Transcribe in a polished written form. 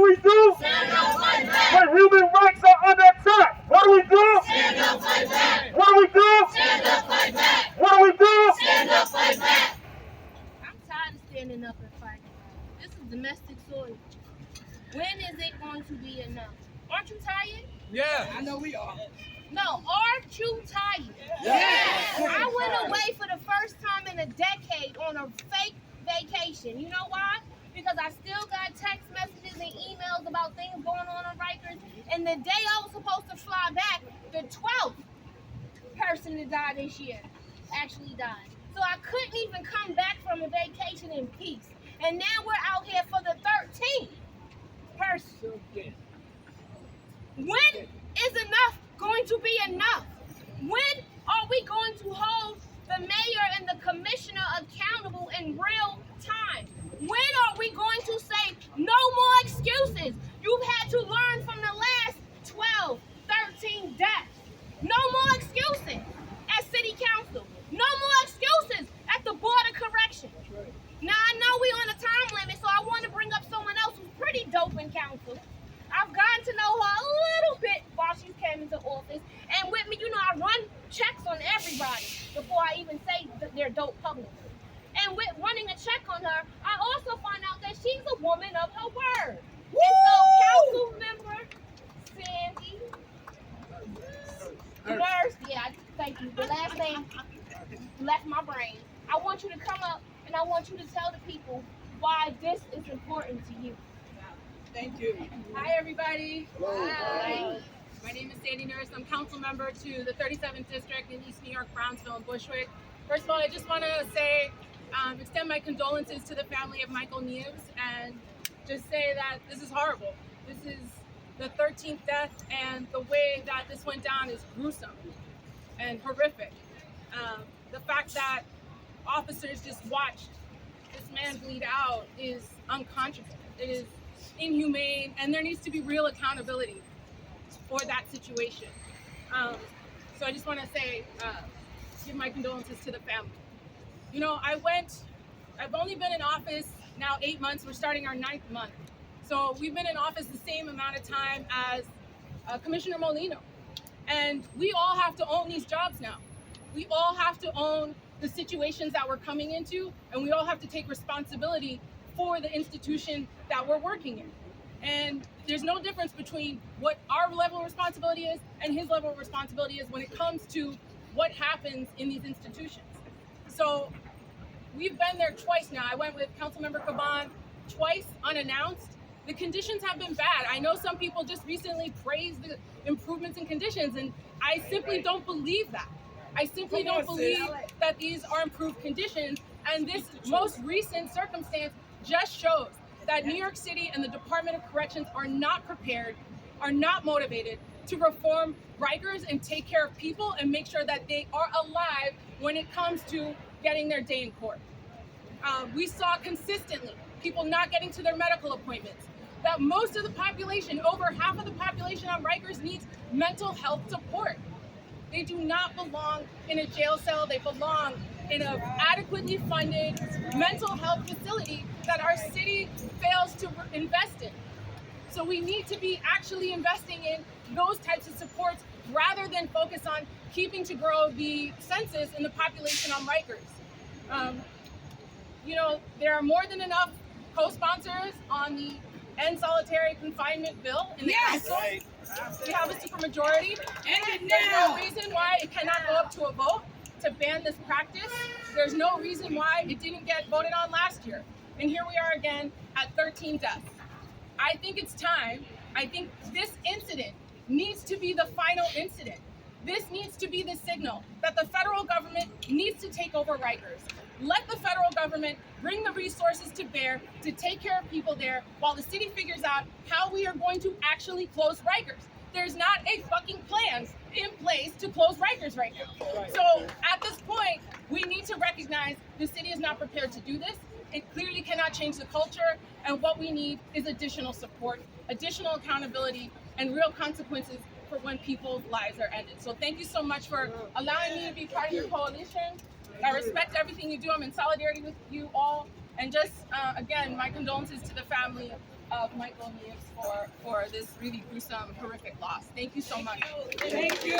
do we do? Stand up, fight back. When human rights are under attack, what do we do? Stand up, fight back. What do we do? Stand up, fight back. What do we do? Stand up, fight back. I'm tired of standing up and fighting. This is domestic soil. When is it going to be enough? Aren't you tired? Yeah, I know we are. No, aren't you tired? Yes. I went away for the first time in a decade on a fake vacation. You know why? Because I still got text messages and emails about things going on Rikers. And the day I was supposed to fly back, the 12th person that died this year actually died. So I couldn't even come back from a vacation in peace. And now we're out here for the 13th person. When is enough going to be enough? When are we going to hold the mayor and the commissioner accountable in real time? When are we going to say no more excuses? You've had to learn from the last 12, 13 deaths. No more excuses at city council. No more excuses at the board of corrections. Now I know we're on a time limit, so I want to bring up someone else who's pretty dope in council. I've gotten to know her a little bit while she came into office. And with me, you know, I run checks on everybody before I even say that they're dope publicly. And with running a check on her, I also find out that she's a woman of her word. Woo! And so, council member Sandy Nurse, yeah, thank you. The last name left my brain. I want you to come up and I want you to tell the people why this is important to you. Thank you. Hi, everybody. Hi. My name is Sandy Nurse. I'm council member to the 37th District in East New York, Brownsville, and Bushwick. First of all, I just want to say, extend my condolences to the family of Michael Nieves and just say that this is horrible. This is the 13th death, and the way that this went down is gruesome and horrific. The fact that officers just watched this man bleed out is unconscionable. It is inhumane, and there needs to be real accountability for that situation. So I just want to say, give my condolences to the family. You know, I've only been in office now 8 months. We're starting our 9th month. So we've been in office the same amount of time as Commissioner Molino. And we all have to own these jobs now. We all have to own the situations that we're coming into, and we all have to take responsibility for the institution that we're working in. And there's no difference between what our level of responsibility is and his level of responsibility is when it comes to what happens in these institutions. So we've been there twice now. I went with Councilmember Caban twice unannounced. The conditions have been bad. I know some people just recently praised the improvements in conditions, and I simply don't believe that. I simply don't believe that these are improved conditions, and this most recent circumstance just shows that New York City and the Department of Corrections are not prepared, are not motivated to reform Rikers and take care of people and make sure that they are alive when it comes to getting their day in court. We saw consistently people not getting to their medical appointments, that most of the population, over half of the population on Rikers, needs mental health support. They do not belong in a jail cell. They belong in an adequately funded mental health facility that our city fails to invest in. So we need to be actually investing in those types of supports rather than focus on keeping to grow the census and the population on Rikers. You know, there are more than enough co-sponsors on the End Solitary Confinement bill in the council. We have a supermajority, and there's no reason why it cannot go up to a vote to ban this practice. There's no reason why it didn't get voted on last year. And here we are again at 13 deaths. I think it's time. I think this incident needs to be the final incident. This needs to be the signal that the federal government needs to take over Rikers. Let the federal government bring the resources to bear to take care of people there while the city figures out how we are going to actually close Rikers. There's not a fucking plan in place to close Rikers right now. So at this point, we need to recognize the city is not prepared to do this. It clearly cannot change the culture, and what we need is additional support, additional accountability, and real consequences for when people's lives are ended. So thank you so much for allowing me to be part of your coalition. I respect everything you do. I'm in solidarity with you all. And just, again, my condolences to the family of Michael Nieves for this really gruesome, horrific loss. Thank you so much. Thank you.